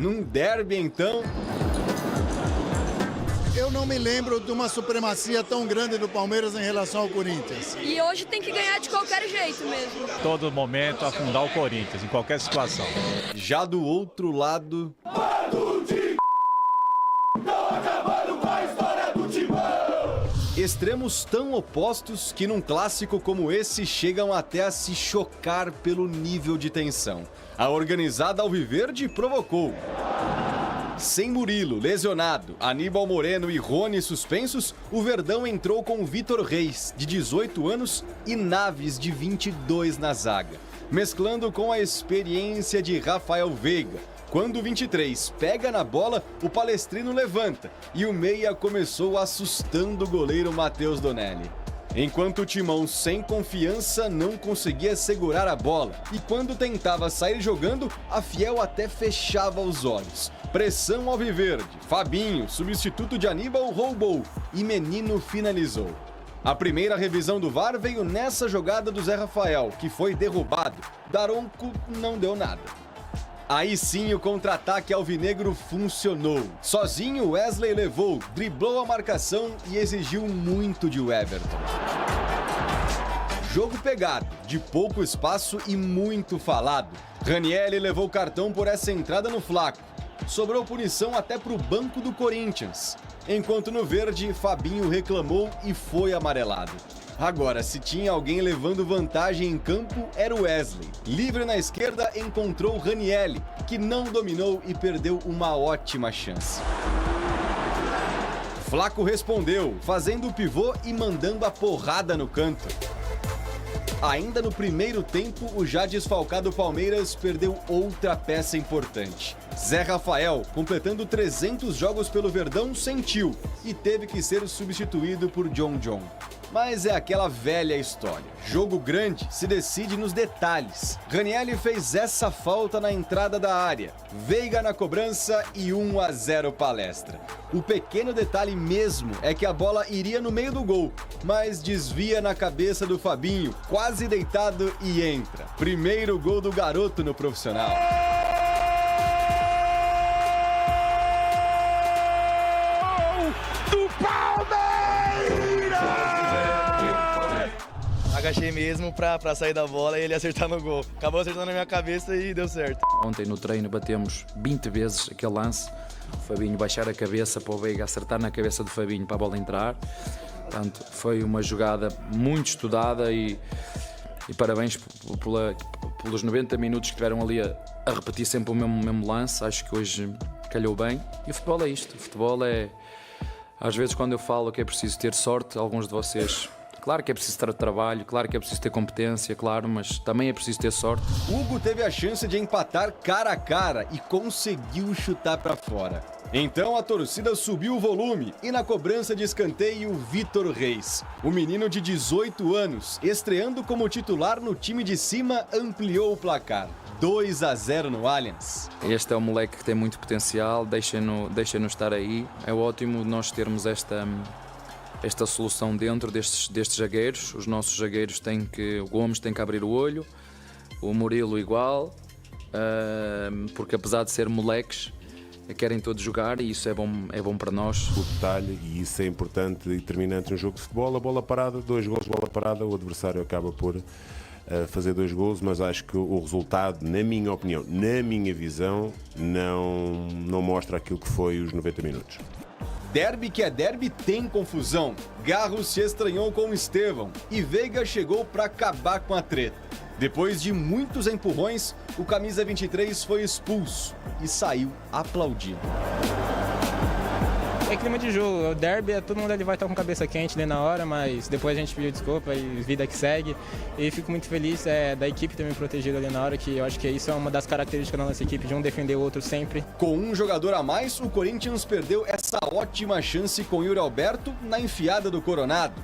Num derby, então... Eu não me lembro de uma supremacia tão grande do Palmeiras em relação ao Corinthians. E hoje tem que ganhar de qualquer jeito mesmo. Todo momento afundar o Corinthians, em qualquer situação. Já do outro lado... Extremos tão opostos que num clássico como esse chegam até a se chocar pelo nível de tensão. A organizada Alviverde provocou. Sem Murilo, lesionado, Aníbal Moreno e Rony suspensos, o Verdão entrou com Vitor Reis, de 18 anos, e Naves, de 22 na zaga, mesclando com a experiência de Rafael Veiga. Quando o 23 pega na bola, o palestrino levanta e o meia começou assustando o goleiro Matheus Donelli. Enquanto o Timão, sem confiança, não conseguia segurar a bola e quando tentava sair jogando, a Fiel até fechava os olhos. Pressão alviverde, Fabinho, substituto de Aníbal, roubou e Menino finalizou. A primeira revisão do VAR veio nessa jogada do Zé Rafael, que foi derrubado. Daronco não deu nada. Aí sim o contra-ataque alvinegro funcionou. Sozinho Wesley levou, driblou a marcação e exigiu muito de Everton. Jogo pegado, de pouco espaço e muito falado. Ranieri levou cartão por essa entrada no Flaco. Sobrou punição até pro banco do Corinthians. Enquanto no verde, Fabinho reclamou e foi amarelado. Agora, se tinha alguém levando vantagem em campo, era o Wesley. Livre na esquerda, encontrou Ranieri, que não dominou e perdeu uma ótima chance. Flaco respondeu, fazendo o pivô e mandando a porrada no canto. Ainda no primeiro tempo, o já desfalcado Palmeiras perdeu outra peça importante. Zé Rafael, completando 300 jogos pelo Verdão, sentiu e teve que ser substituído por John. Mas é aquela velha história. Jogo grande se decide nos detalhes. Ranieri fez essa falta na entrada da área. Veiga na cobrança e 1-0 Palestra. O pequeno detalhe mesmo é que a bola iria no meio do gol, mas desvia na cabeça do Fabinho, quase deitado e entra. Primeiro gol do garoto no profissional. Agachei mesmo pra sair da bola e ele acertar no gol. Acabou acertando na minha cabeça e deu certo. Ontem no treino batemos 20 vezes aquele lance. O Fabinho baixar a cabeça para o Veiga acertar na cabeça do Fabinho para a bola entrar. Portanto, foi uma jogada muito estudada e parabéns pelos 90 minutos que estiveram ali a repetir sempre o mesmo lance. Acho que hoje calhou bem. E o futebol é isto. O futebol é... Às vezes quando eu falo que é preciso ter sorte, alguns de vocês... Claro que é preciso ter trabalho, claro que é preciso ter competência, claro, mas também é preciso ter sorte. Hugo teve a chance de empatar cara a cara e conseguiu chutar para fora. Então a torcida subiu o volume e na cobrança de escanteio, Vitor Reis. O menino de 18 anos, estreando como titular no time de cima, ampliou o placar. 2-0 no Allianz. Este é um moleque que tem muito potencial, deixem-no estar aí. É ótimo nós termos esta solução dentro destes zagueiros. Os nossos zagueiros o Gomes tem que abrir o olho, o Murilo igual, porque apesar de ser moleques, querem todos jogar e isso é bom para nós. O detalhe, e isso é importante e determinante no jogo de futebol, a bola parada, 2 gols de bola parada, o adversário acaba por fazer 2 gols, mas acho que o resultado, na minha opinião, na minha visão, não mostra aquilo que foi os 90 minutos. Derby que é derby tem confusão. Garro se estranhou com Estevão e Veiga chegou para acabar com a treta. Depois de muitos empurrões, o camisa 23 foi expulso e saiu aplaudido. É clima de jogo, o derby, todo mundo ali vai estar com a cabeça quente ali na hora, mas depois a gente pediu desculpa e vida que segue. E fico muito feliz da equipe ter me protegido ali na hora, que eu acho que isso é uma das características da nossa equipe, de um defender o outro sempre. Com um jogador a mais, o Corinthians perdeu essa ótima chance com Yuri Alberto na enfiada do Coronado.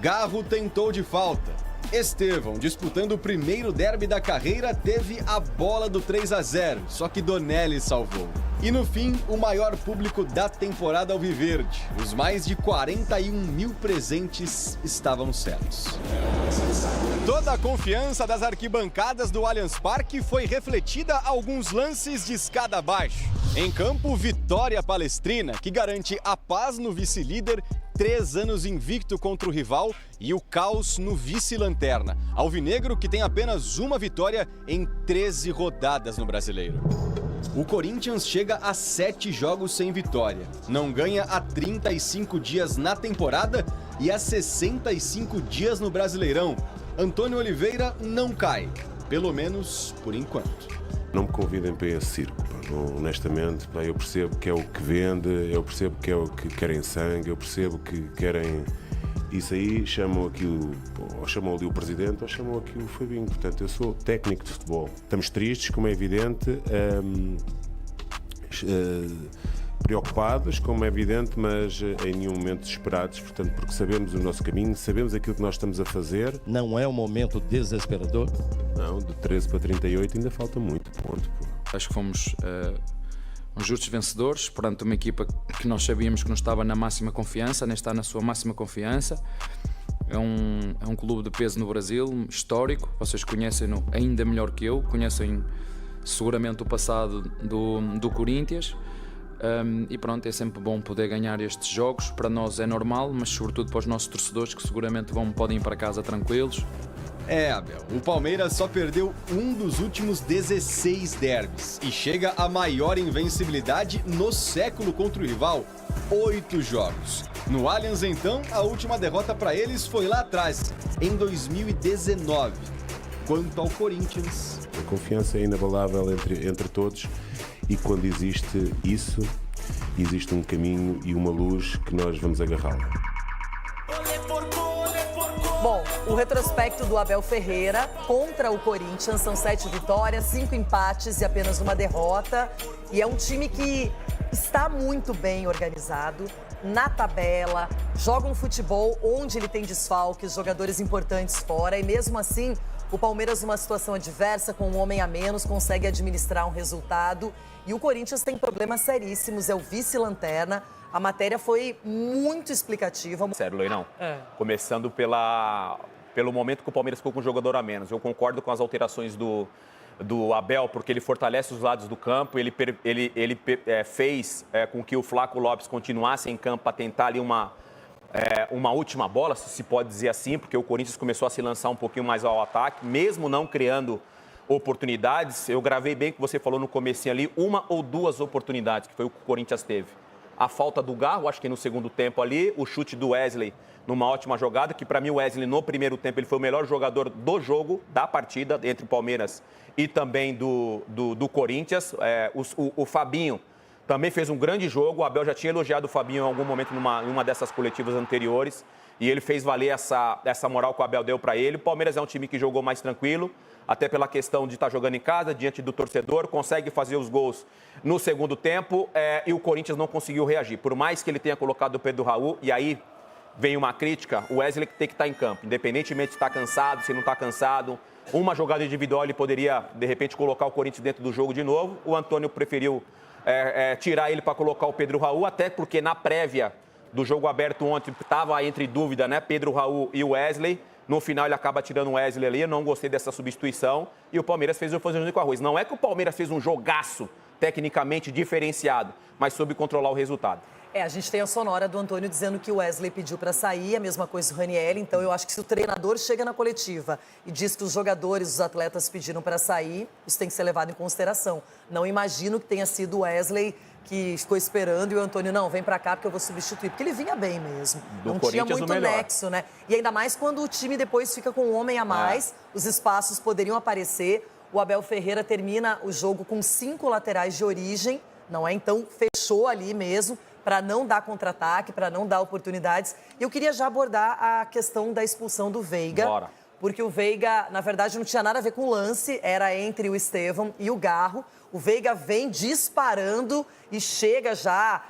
Garro tentou de falta, Estevão, disputando o primeiro derby da carreira, teve a bola do 3-0, só que Donelli salvou. E no fim, o maior público da temporada alviverde. Os mais de 41 mil presentes estavam certos. Toda a confiança das arquibancadas do Allianz Parque foi refletida a alguns lances de escada abaixo. Em campo, vitória palestrina, que garante a paz no vice-líder, 3 anos invicto contra o rival e o caos no vice-lanterna. Alvinegro, que tem apenas uma vitória em 13 rodadas no Brasileiro. O Corinthians chega a 7 jogos sem vitória. Não ganha há 35 dias na temporada e há 65 dias no Brasileirão. Antônio Oliveira não cai, pelo menos por enquanto. Não me convidem para esse circo, honestamente. Eu percebo que é o que vende, eu percebo que é o que querem sangue, eu percebo que querem... Isso aí chamam aqui ou chamam ali o presidente ou chamam aqui o Fabinho. Portanto, eu sou técnico de futebol. Estamos tristes, como é evidente, preocupados, como é evidente, mas em nenhum momento desesperados, portanto, porque sabemos o nosso caminho, sabemos aquilo que nós estamos a fazer. Não é um momento desesperador? Não, de 13 para 38 ainda falta muito ponto. Acho que fomos uns justos vencedores perante uma equipa que nós sabíamos que não estava na máxima confiança, nem está na sua máxima confiança. É um clube de peso no Brasil, histórico, vocês conhecem-no ainda melhor que eu, conhecem seguramente o passado do Corinthians. E pronto, é sempre bom poder ganhar estes jogos, para nós é normal, mas sobretudo para os nossos torcedores que seguramente podem ir para casa tranquilos. Abel, o Palmeiras só perdeu um dos últimos 16 derbys e chega à maior invencibilidade no século contra o rival, 8 jogos. No Allianz, então, a última derrota para eles foi lá atrás, em 2019. Quanto ao Corinthians... A confiança é inabalável entre todos e quando existe isso, existe um caminho e uma luz que nós vamos agarrá-la. Bom, o retrospecto do Abel Ferreira contra o Corinthians são 7 vitórias, 5 empates e apenas uma derrota. E é um time que está muito bem organizado na tabela, joga um futebol onde ele tem desfalques, jogadores importantes fora e mesmo assim o Palmeiras, numa situação adversa, com um homem a menos, consegue administrar um resultado. E o Corinthians tem problemas seríssimos, é o vice-lanterna. A matéria foi muito explicativa. Sério, Leirão? Começando pelo momento que o Palmeiras ficou com um jogador a menos. Eu concordo com as alterações do Abel, porque ele fortalece os lados do campo. Ele fez com que o Flaco Lopes continuasse em campo para tentar ali uma última bola, se pode dizer assim, porque o Corinthians começou a se lançar um pouquinho mais ao ataque, mesmo não criando oportunidades. Eu gravei bem o que você falou no comecinho ali, 1 ou 2 oportunidades, que foi o que o Corinthians teve. A falta do Garro, acho que no segundo tempo ali, o chute do Wesley numa ótima jogada, que para mim o Wesley no primeiro tempo ele foi o melhor jogador do jogo, da partida, entre o Palmeiras e também do Corinthians. O Fabinho também fez um grande jogo, o Abel já tinha elogiado o Fabinho em algum momento em uma dessas coletivas anteriores, e ele fez valer essa moral que o Abel deu para ele. O Palmeiras é um time que jogou mais tranquilo, até pela questão de estar jogando em casa, diante do torcedor, consegue fazer os gols no segundo tempo, e o Corinthians não conseguiu reagir. Por mais que ele tenha colocado o Pedro Raul, e aí vem uma crítica, o Wesley tem que estar em campo, independentemente de estar cansado, se não está cansado. Uma jogada individual ele poderia, de repente, colocar o Corinthians dentro do jogo de novo. O Antônio preferiu tirar ele para colocar o Pedro Raul, até porque na prévia do jogo aberto ontem estava entre dúvida, né? Pedro Raul e o Wesley. No final ele acaba tirando o Wesley ali, eu não gostei dessa substituição. E o Palmeiras fez o feijão com arroz. Não é que o Palmeiras fez um jogaço tecnicamente diferenciado, mas soube controlar o resultado. A gente tem a sonora do Antônio dizendo que o Wesley pediu para sair, a mesma coisa do Ranieri. Então, eu acho que se o treinador chega na coletiva e diz que os jogadores, os atletas pediram para sair, isso tem que ser levado em consideração. Não imagino que tenha sido o Wesley que ficou esperando e o Antônio, não, vem para cá porque eu vou substituir. Porque ele vinha bem mesmo. Não tinha muito nexo, né? E ainda mais quando o time depois fica com um homem a mais, os espaços poderiam aparecer. O Abel Ferreira termina o jogo com 5 laterais de origem, não é? Então, fechou ali mesmo, para não dar contra-ataque, para não dar oportunidades. E eu queria já abordar a questão da expulsão do Veiga. Bora. Porque o Veiga, na verdade, não tinha nada a ver com o lance, era entre o Estevão e o Garro. O Veiga vem disparando e chega já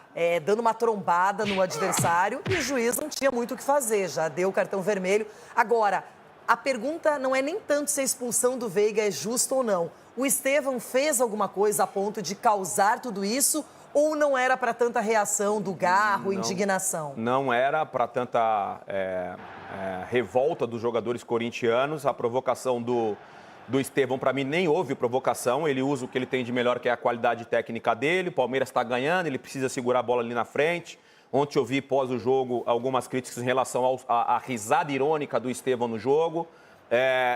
dando uma trombada no adversário e o juiz não tinha muito o que fazer, já deu o cartão vermelho. Agora, a pergunta não é nem tanto se a expulsão do Veiga é justa ou não. O Estevão fez alguma coisa a ponto de causar tudo isso ou não era para tanta reação do Garro, indignação? Não era para tanta revolta dos jogadores corintianos. A provocação do Estevão, para mim, nem houve provocação. Ele usa o que ele tem de melhor, que é a qualidade técnica dele. O Palmeiras está ganhando, ele precisa segurar a bola ali na frente. Ontem eu vi, pós o jogo, algumas críticas em relação à risada irônica do Estevão no jogo.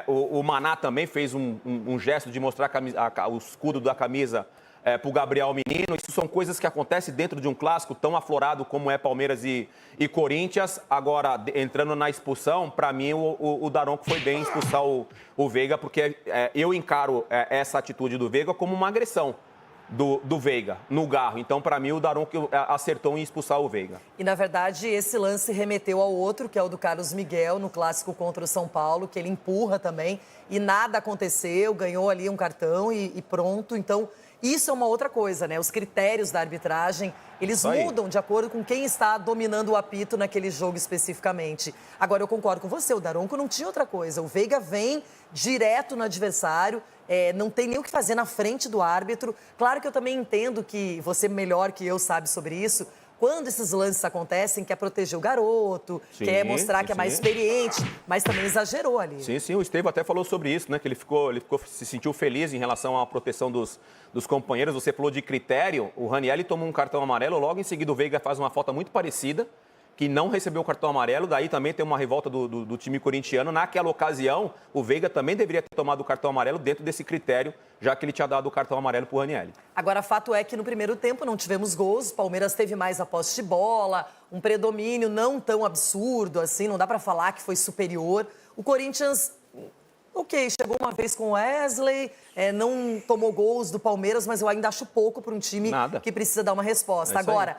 O Maná também fez um gesto de mostrar o escudo da camisa para o Gabriel Menino. Isso são coisas que acontecem dentro de um clássico tão aflorado como é Palmeiras e Corinthians. Agora, entrando na expulsão, para mim o Daronco foi bem expulsar o Veiga, porque eu encaro essa atitude do Veiga como uma agressão do Veiga no Garro. Então, para mim, o Daronco acertou em expulsar o Veiga. E, na verdade, esse lance remeteu ao outro, que é o do Carlos Miguel, no clássico contra o São Paulo, que ele empurra também e nada aconteceu, ganhou ali um cartão e pronto. Então, isso é uma outra coisa, né? Os critérios da arbitragem, eles mudam de acordo com quem está dominando o apito naquele jogo especificamente. Agora, eu concordo com você, o Daronco não tinha outra coisa. O Veiga vem direto no adversário, não tem nem o que fazer na frente do árbitro. Claro que eu também entendo que você melhor que eu sabe sobre isso. Quando esses lances acontecem, quer proteger o garoto, quer mostrar que é mais experiente, mas também exagerou ali. Sim, o Estevão até falou sobre isso, né? Que ele se sentiu feliz em relação à proteção dos companheiros. Você falou de critério, o Ranieri tomou um cartão amarelo, logo em seguida o Veiga faz uma falta muito parecida, que não recebeu o cartão amarelo, daí também tem uma revolta do time corintiano. Naquela ocasião, o Veiga também deveria ter tomado o cartão amarelo dentro desse critério, já que ele tinha dado o cartão amarelo para o Ranieri. Agora, fato é que no primeiro tempo não tivemos gols, o Palmeiras teve mais a posse de bola, um predomínio não tão absurdo assim, não dá para falar que foi superior. O Corinthians, chegou uma vez com o Wesley, não tomou gols do Palmeiras, mas eu ainda acho pouco para um time que precisa dar uma resposta. Agora,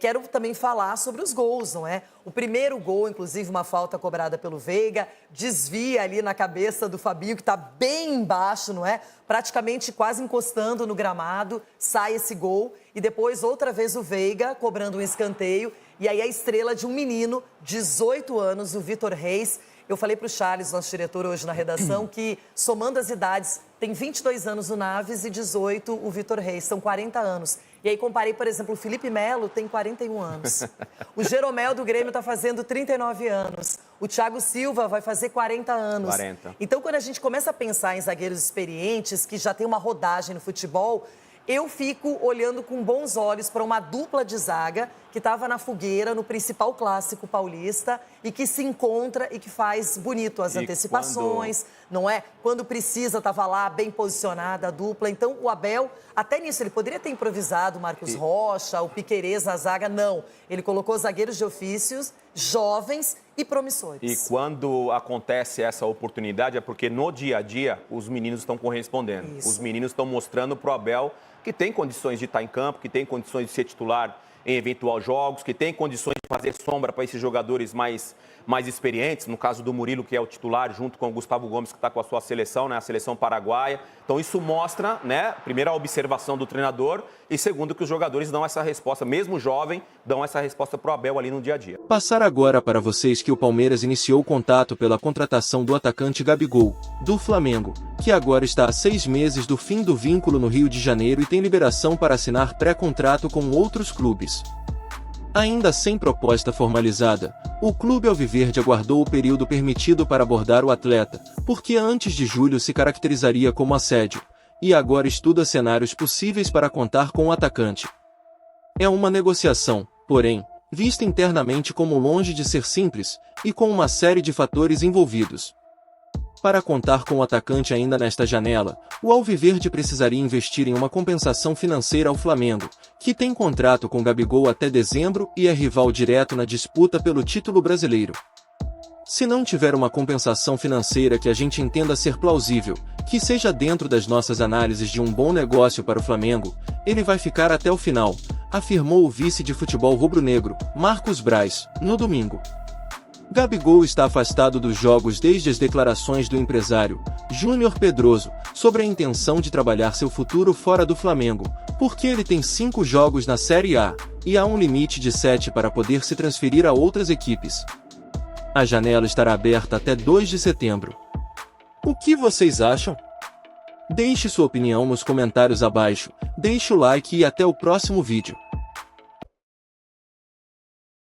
quero também falar sobre os gols, não é? O primeiro gol, inclusive, uma falta cobrada pelo Veiga, desvia ali na cabeça do Fabinho, que está bem embaixo, não é? Praticamente quase encostando no gramado, sai esse gol. E depois, outra vez, o Veiga cobrando um escanteio. E aí a estrela de um menino, 18 anos, o Vitor Reis. Eu falei para o Charles, nosso diretor, hoje na redação, que, somando as idades, tem 22 anos o Naves e 18 o Vitor Reis, são 40 anos. E aí comparei, por exemplo, o Felipe Melo tem 41 anos. O Jeromel do Grêmio está fazendo 39 anos. O Thiago Silva vai fazer 40 anos. 40. Então, quando a gente começa a pensar em zagueiros experientes, que já tem uma rodagem no futebol, eu fico olhando com bons olhos para uma dupla de zaga que estava na fogueira no principal clássico paulista e que se encontra e que faz bonito as antecipações, não é? Quando precisa, estava lá bem posicionada a dupla. Então, o Abel, até nisso, ele poderia ter improvisado o Marcos Rocha, o Piquerez na zaga. Não, ele colocou zagueiros de ofícios, jovens e promissores. E quando acontece essa oportunidade é porque no dia a dia os meninos estão correspondendo. Os meninos estão mostrando para o Abel que tem condições de estar em campo, que tem condições de ser titular em eventuais jogos, que tem condições de fazer sombra para esses jogadores mais experientes, no caso do Murilo, que é o titular, junto com o Gustavo Gomes, que está com a sua seleção, né, a seleção paraguaia. Então isso mostra, né, primeiro a observação do treinador e segundo que os jogadores dão essa resposta, mesmo jovem, dão essa resposta para o Abel ali no dia a dia. Passar agora para vocês que o Palmeiras iniciou contato pela contratação do atacante Gabigol, do Flamengo, que agora está há 6 meses do fim do vínculo no Rio de Janeiro e tem liberação para assinar pré-contrato com outros clubes. Ainda sem proposta formalizada, o clube alviverde aguardou o período permitido para abordar o atleta, porque antes de julho se caracterizaria como assédio, e agora estuda cenários possíveis para contar com o atacante. É uma negociação, porém, vista internamente como longe de ser simples, e com uma série de fatores envolvidos. Para contar com o atacante ainda nesta janela, o alviverde precisaria investir em uma compensação financeira ao Flamengo, que tem contrato com Gabigol até dezembro e é rival direto na disputa pelo título brasileiro. Se não tiver uma compensação financeira que a gente entenda ser plausível, que seja dentro das nossas análises de um bom negócio para o Flamengo, ele vai ficar até o final, afirmou o vice de futebol rubro-negro, Marcos Braz, no domingo. Gabigol está afastado dos jogos desde as declarações do empresário, Júnior Pedroso, sobre a intenção de trabalhar seu futuro fora do Flamengo, porque ele tem 5 jogos na Série A, e há um limite de 7 para poder se transferir a outras equipes. A janela estará aberta até 2 de setembro. O que vocês acham? Deixe sua opinião nos comentários abaixo, deixe o like e até o próximo vídeo.